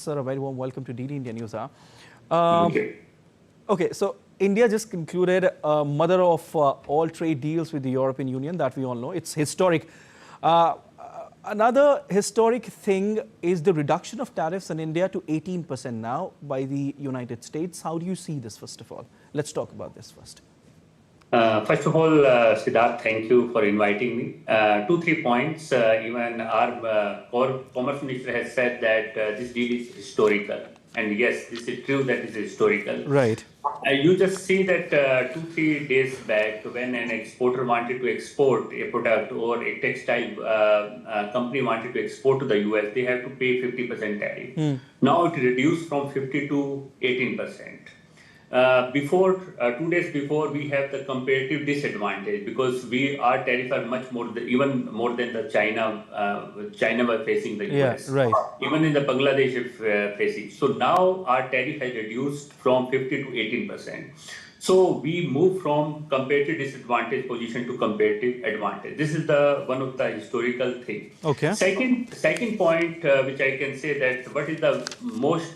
Sir, a very warm welcome to DD India News. Okay. Okay, so India just concluded mother of all trade deals with the European Union that we all know. It's historic. Another historic thing is the reduction of tariffs in India to 18% now by the United States. How do you see this, first of all? Let's talk about this first. First of all, Siddharth, thank you for inviting me. 2-3 points. Even our Commerce Minister has said that this deal is historical. And yes, this is true that it is historical. Right. You just see that 2-3 days back, when an exporter wanted to export a product or a textile company wanted to export to the US, they have to pay 50% tariff. Now it reduced from 50 to 18%. 2 days before, we have the comparative disadvantage because our tariffs are much more, even more than the China were facing the US. Yeah, right. Even in the Bangladesh facing. So now our tariff has reduced from 50 to 18%. So we move from comparative disadvantage position to comparative advantage. This is one of the historical things. Okay. Second point, which I can say that what is the most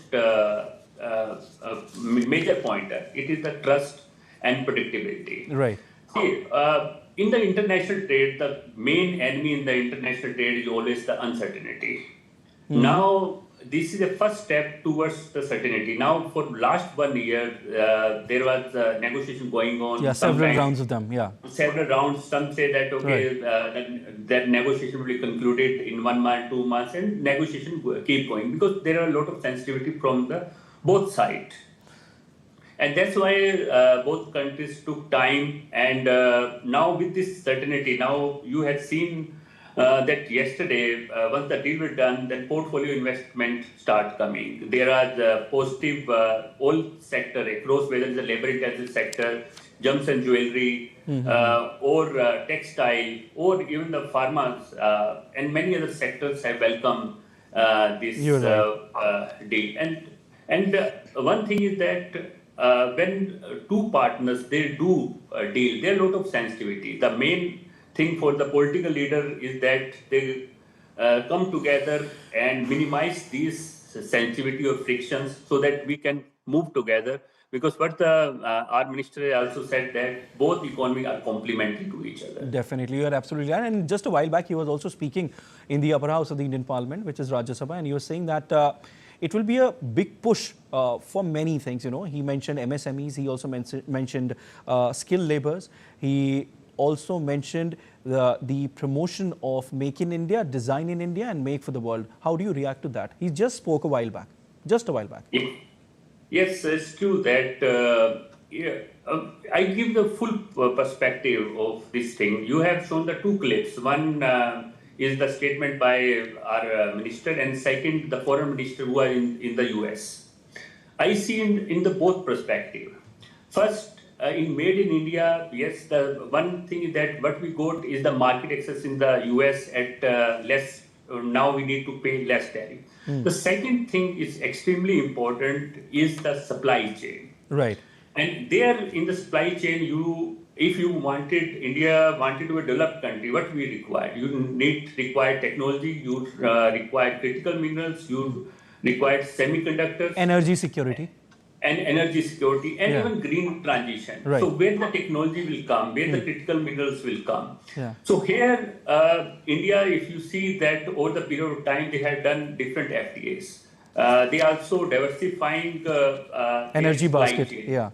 major pointer, it is the trust and predictability. Right. See, in the international trade, the main enemy in the international trade is always the uncertainty. Now, this is the first step towards the certainty. Now, for last 1 year, there was negotiation going on. Yeah, several rounds of them, yeah. Several rounds. Some say that, okay, that negotiation will be concluded in 1 month, 2 months, and negotiation keep going because there are a lot of sensitivity from both sides. And that's why both countries took time. And now with this certainty, now you had seen that yesterday, once the deal was done, then portfolio investment start coming. There are the positive all sector across, whether it's the labor intensive sector, gems and jewelry, or textile, or even the pharma, and many other sectors have welcomed this deal. And one thing is that when two partners, they do a deal, there are a lot of sensitivity. The main thing for the political leader is that they come together and minimize these sensitivity or frictions so that we can move together. Because what our minister also said that both economies are complementary to each other. Definitely, you are absolutely right. And just a while back, he was also speaking in the upper house of the Indian Parliament, which is Rajya Sabha, and he was saying that it will be a big push for many things. You know, he mentioned MSMEs. He also mentioned skilled laborers. He also mentioned the promotion of Make in India, Design in India, and Make for the World. How do you react to that? He just spoke a while back. Just a while back. Yes, it's true that I give the full perspective of this thing. You have shown the 2 clips. One is the statement by our minister, and second, the foreign minister who are in the US. I see in the both perspective. First, in Made in India, yes, the one thing is that what we got is the market access in the US at less. Now we need to pay less tariff. The second thing is extremely important is the supply chain. Right. And there in the supply chain, if India wanted to be a developed country, what we require? You require technology, you require critical minerals, you require semiconductors. Energy security. And energy security and even green transition. Right. So where the technology will come, where the critical minerals will come. Yeah. So here, India, if you see that over the period of time, they have done different FTAs. They also diversifying energy basket. Chain. Yeah.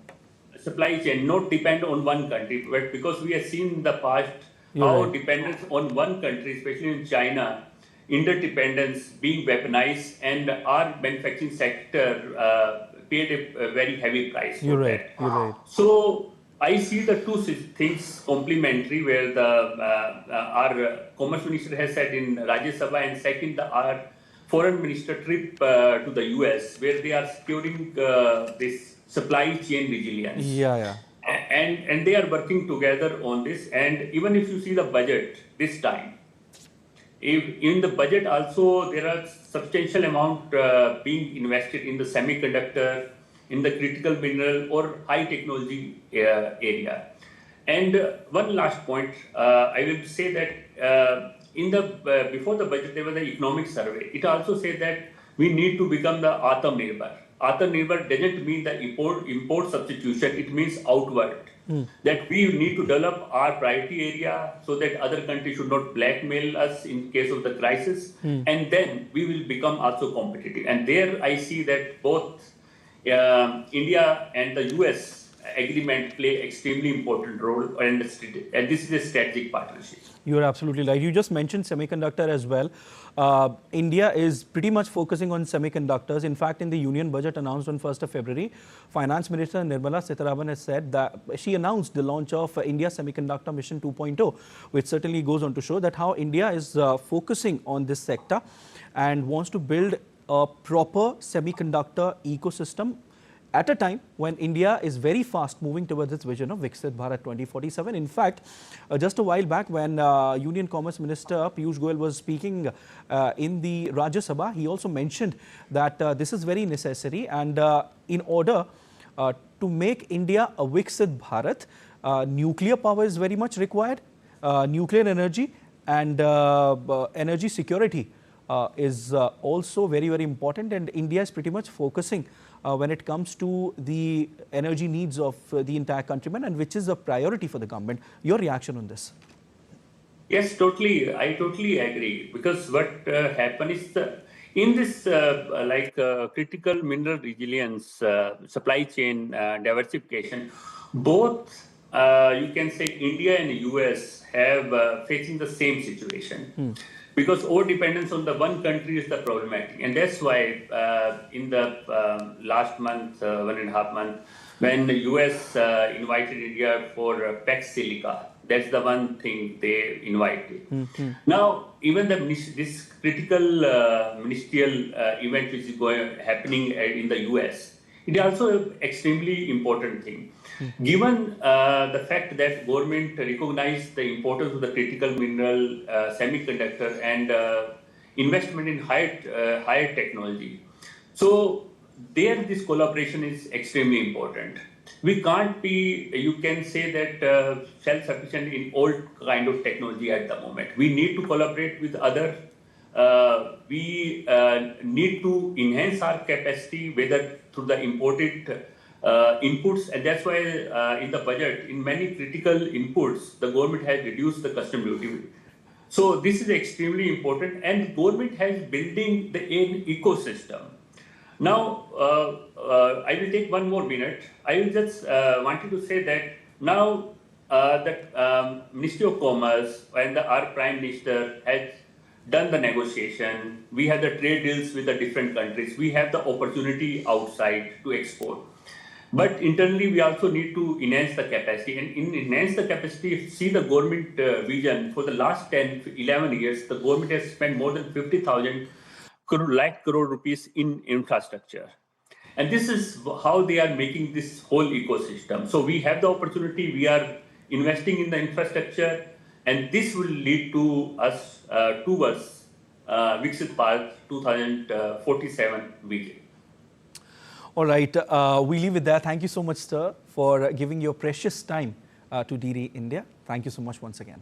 Supply chain, not depend on one country, but because we have seen in the past how dependence on one country, especially in China, interdependence being weaponized, and our manufacturing sector paid a very heavy price. You're right. So I see the two things complementary, where our Commerce Minister has said in Rajya Sabha, and second, our Foreign Minister trip to the US, where they are securing this supply chain resilience. Yeah. And they are working together on this. And even if you see the budget this time, in the budget also there are substantial amount being invested in the semiconductor, in the critical mineral or high technology area. And one last point, I will say that before the budget there was an economic survey. It also said that we need to become the Atmanirbhar. Atmanirbhar doesn't mean the import substitution, it means outward. That we need to develop our priority area so that other countries should not blackmail us in case of the crisis, and then we will become also competitive. And there I see that both India and the US agreement play extremely important role, and this is a strategic partnership. You are absolutely right. You just mentioned semiconductor as well. India is pretty much focusing on semiconductors. In fact, in the Union Budget announced on 1st of February, Finance Minister Nirmala Sitharaman has said that she announced the launch of India Semiconductor Mission 2.0, which certainly goes on to show that how India is focusing on this sector and wants to build a proper semiconductor ecosystem at a time when India is very fast moving towards its vision of Viksit Bharat 2047. In fact, just a while back when Union Commerce Minister Piyush Goyal was speaking in the Rajya Sabha, he also mentioned that this is very necessary, and in order to make India a Viksit Bharat, nuclear power is very much required, nuclear energy and energy security is also very, very important, and India is pretty much focusing when it comes to the energy needs of the entire countrymen, and which is a priority for the government. Your reaction on this? Yes, totally. I totally agree, because what happened is in this critical mineral resilience, supply chain diversification, both you can say India and US have facing the same situation. Because over dependence on the one country is the problematic, and that's why in the last month, 1.5 months, when the US invited India for PEX Silica, that's the one thing they invited. Now, even this critical ministerial event which is happening in the US, it is also an extremely important thing. Given the fact that government recognized the importance of the critical mineral, semiconductor, and investment in higher technology, so there this collaboration is extremely important. We can't be, you can say that self-sufficient in all kind of technology at the moment. We need to collaborate with others. We need to enhance our capacity, whether through the imported inputs, and that's why in the budget, in many critical inputs, the government has reduced the custom duty. So this is extremely important, and government has building the ecosystem. Now, I will take one more minute. I will just wanted to say that now the Ministry of Commerce and our Prime Minister has done the negotiation. We have the trade deals with the different countries. We have the opportunity outside to export. But internally, we also need to enhance the capacity. And in enhance the capacity, see the government vision for the last 10, 11 years, the government has spent more than 50,000 lakh crore rupees in infrastructure. And this is how they are making this whole ecosystem. So we have the opportunity, we are investing in the infrastructure, and this will lead to us towards Viksit Bharat 2047 vision. All right, we leave it there. Thank you so much, sir, for giving your precious time to DD India. Thank you so much once again.